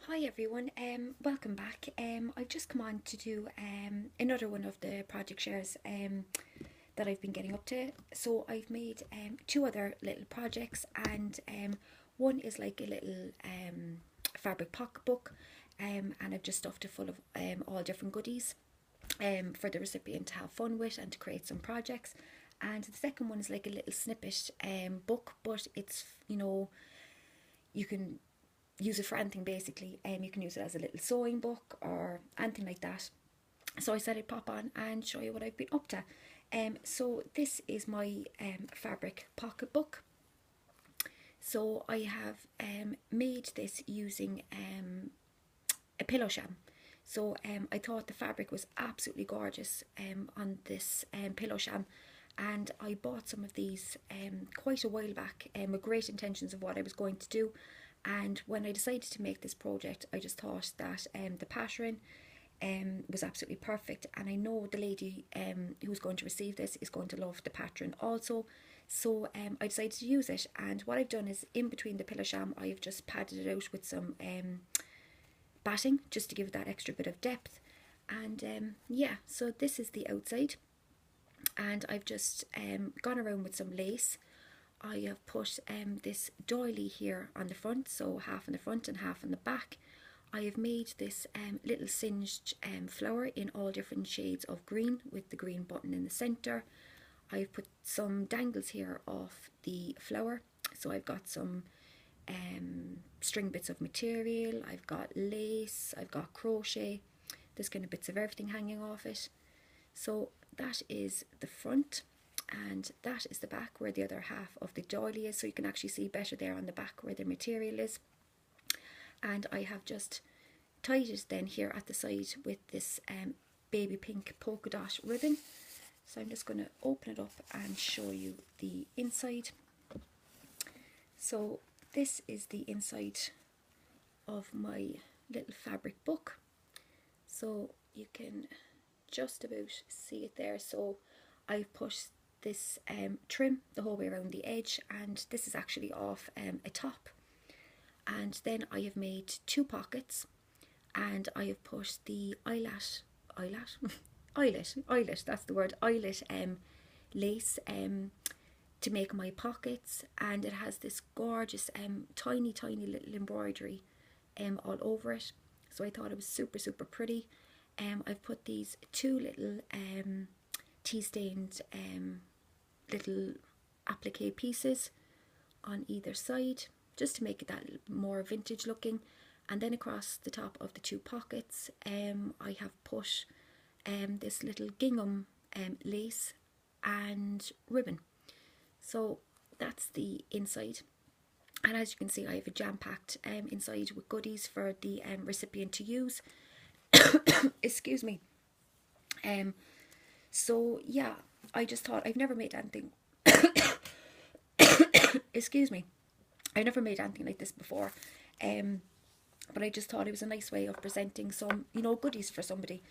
Hi everyone, welcome back. I've just come on to do another one of the project shares that I've been getting up to. So I've made two other little projects, and one is like a little fabric pocketbook, and I've just stuffed it full of all different goodies for the recipient to have fun with and to create some projects. And the second one is like a little snippet book, but it's, you can use it for anything basically. You can use it as a little sewing book or anything like that. So I said I'd pop on and show you what I've been up to. So this is my fabric pocketbook. So I have made this using a pillow sham. So I thought the fabric was absolutely gorgeous on this pillow sham, and I bought some of these quite a while back with great intentions of what I was going to do. And when I decided to make this project, I just thought that the pattern was absolutely perfect, and I know the lady who's going to receive this is going to love the pattern also. So I decided to use it, and what I've done is in between the pillow sham I've just padded it out with some batting just to give it that extra bit of depth. And yeah, so this is the outside, and I've just gone around with some lace. I have put this doily here on the front, so half on the front and half on the back. I have made this little singed flower in all different shades of green with the green button in the centre. I've put some dangles here off the flower, so I've got some string bits of material, I've got lace, I've got crochet, there's kind of bits of everything hanging off it. So that is the front, and that is the back where the other half of the doily is, so you can actually see better there on the back where the material is. And I have just tied it then here at the side with this baby pink polka dot ribbon. So I'm just going to open it up and show you the inside. So this is the inside of my little fabric book, so you can just about see it there. So I've put this trim the whole way around the edge, and this is actually off a top. And then I have made two pockets, and I have put the eyelet, that's the word, eyelet lace to make my pockets, and it has this gorgeous tiny little embroidery all over it. So I thought it was super pretty. I've put these two little tea stained little applique pieces on either side just to make it that more vintage looking. And then across the top of the two pockets I have put this little gingham lace and ribbon. So that's the inside, and as you can see I have a jam-packed inside with goodies for the recipient to use. Excuse me. So yeah, I just thought, I've never made anything excuse me, I've never made anything like this before, but I just thought it was a nice way of presenting some, goodies for somebody.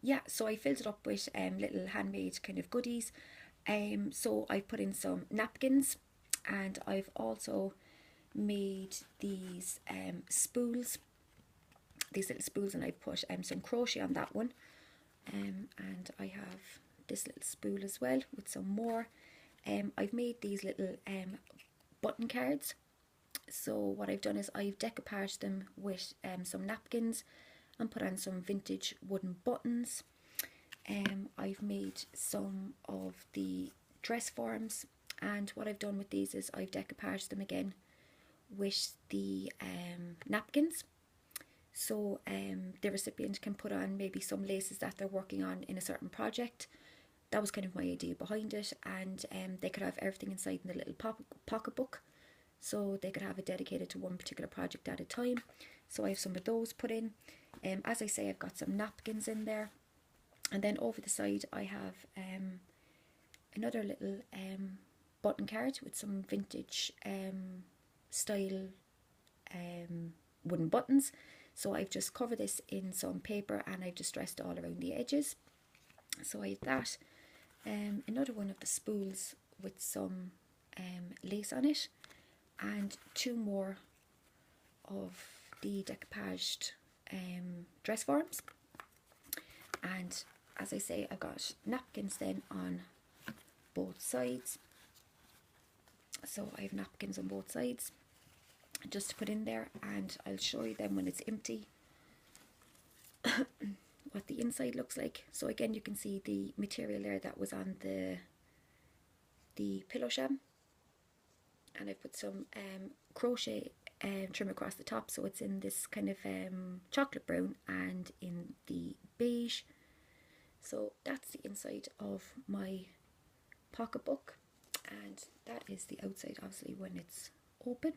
Yeah, so I filled it up with little handmade kind of goodies. So I put in some napkins, and I've also made these spools, these little spools, and I put some crochet on that one. And I have this little spool as well with some more. I've made these little button cards. So what I've done is I've decoupaged them with some napkins and put on some vintage wooden buttons. I've made some of the dress forms, and what I've done with these is I've decoupaged them again with the napkins. So the recipient can put on maybe some laces that they're working on in a certain project. That was kind of my idea behind it, and they could have everything inside in the little pocket book, so they could have it dedicated to one particular project at a time. So I have some of those put in. As I say, I've got some napkins in there, and then over the side I have another little button card with some vintage style wooden buttons. So I've just covered this in some paper, and I've distressed all around the edges. So I have that. Another one of the spools with some lace on it, and two more of the decoupaged dress forms, and as I say, I've got napkins then on both sides. So I have napkins on both sides just to put in there, and I'll show you them when it's empty what the inside looks like. So again, you can see the material there that was on the pillow sham, and I've put some crochet trim across the top, so it's in this kind of chocolate brown and in the beige. So that's the inside of my pocketbook, and that is the outside obviously when it's open.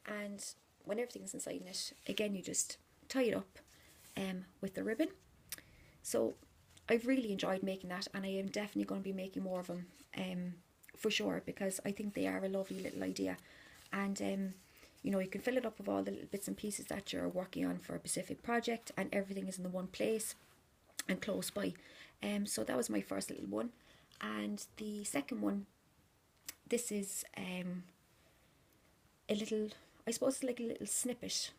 And when everything's inside it, again, you just tie it up with the ribbon. So I've really enjoyed making that, and I am definitely going to be making more of them for sure, because I think they are a lovely little idea. And you know, you can fill it up with all the little bits and pieces that you're working on for a specific project, and everything is in the one place and close by. So that was my first little one. And the second one, this is a little, I suppose it's like a little snippet.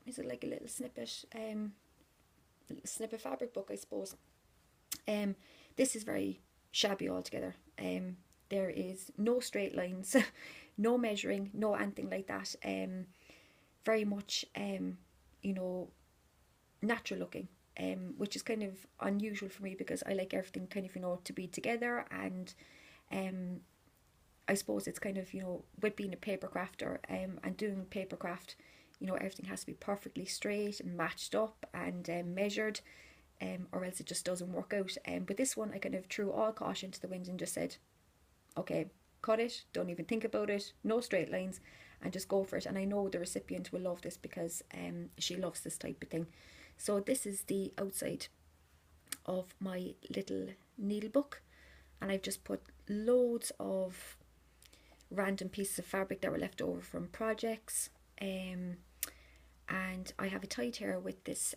Is it like a little snippet? Little snippet fabric book, I suppose. This is very shabby altogether. There is no straight lines, no measuring, no anything like that. Very much, you know, natural looking. Which is kind of unusual for me, because I like everything kind of, you know, to be together. And I suppose it's kind of, you know, with being a paper crafter and doing paper craft, you know, everything has to be perfectly straight and matched up and measured, or else it just doesn't work out. But this one, I kind of threw all caution to the wind and just said, okay, cut it, don't even think about it, no straight lines, and just go for it. And I know the recipient will love this, because she loves this type of thing. So this is the outside of my little needle book, and I've just put loads of random pieces of fabric that were left over from projects, and I have it tied here with this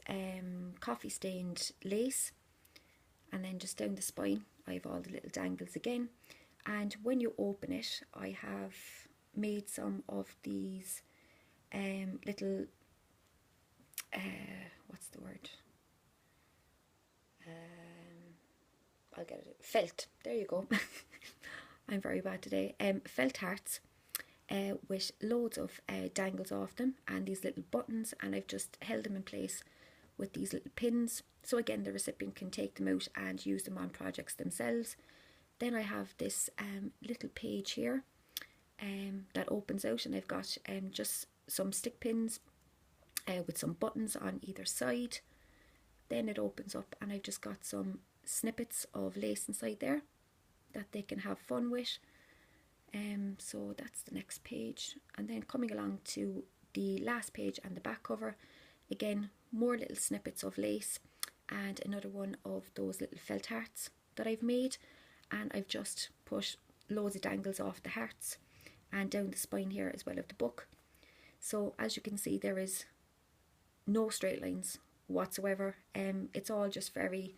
coffee stained lace, and then just down the spine I have all the little dangles again. And when you open it, I have made some of these little what's the word? I'll get it. Felt. There you go. I'm very bad today. Felt hearts with loads of dangles off them, and these little buttons, and I've just held them in place with these little pins. So again, the recipient can take them out and use them on projects themselves. Then I have this little page here that opens out, and I've got just some stick pins with some buttons on either side. Then it opens up, and I've just got some snippets of lace inside there that they can have fun with. So that's the next page, and then coming along to the last page and the back cover, again, more little snippets of lace and another one of those little felt hearts that I've made, and I've just put loads of dangles off the hearts and down the spine here as well of the book. So as you can see, there is no straight lines whatsoever. It's all just very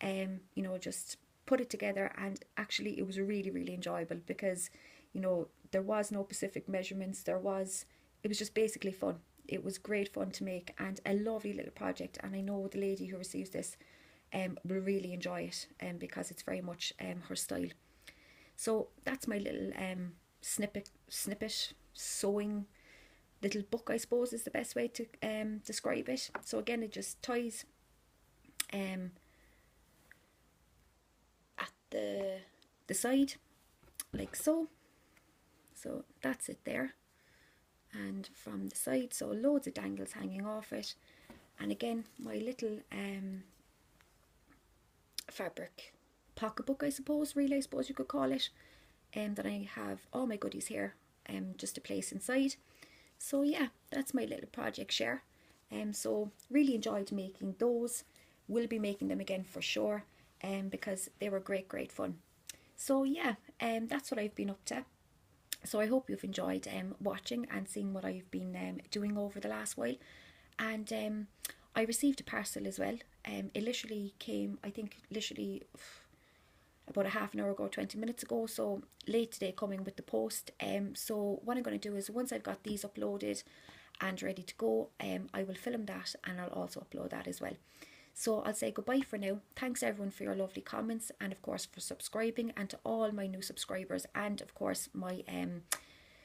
you know, just put it together, and actually it was really enjoyable, because, you know, there was no specific measurements, it was just basically fun. It was great fun to make, and a lovely little project, and I know the lady who receives this will really enjoy it, because it's very much her style. So that's my little snippet sewing little book, I suppose, is the best way to describe it. So again, it just ties at the side like so. So that's it there, and from the side, so loads of dangles hanging off it. And again, my little fabric pocketbook, I suppose you could call it, that I have all my goodies here just to place inside. So yeah, that's my little project share. So really enjoyed making those. Will be making them again for sure, because they were great fun. So yeah, that's what I've been up to. So I hope you've enjoyed watching and seeing what I've been doing over the last while. And I received a parcel as well. It literally came, I think, literally about a half an hour ago, 20 minutes ago, so late today coming with the post. So what I'm going to do is, once I've got these uploaded and ready to go, I will film that and I'll also upload that as well. So I'll say goodbye for now. Thanks everyone for your lovely comments, and of course for subscribing, and to all my new subscribers, and of course my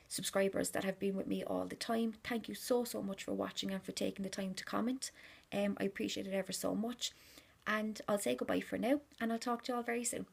subscribers that have been with me all the time. Thank you so much for watching and for taking the time to comment. I appreciate it ever so much, and I'll say goodbye for now, and I'll talk to you all very soon.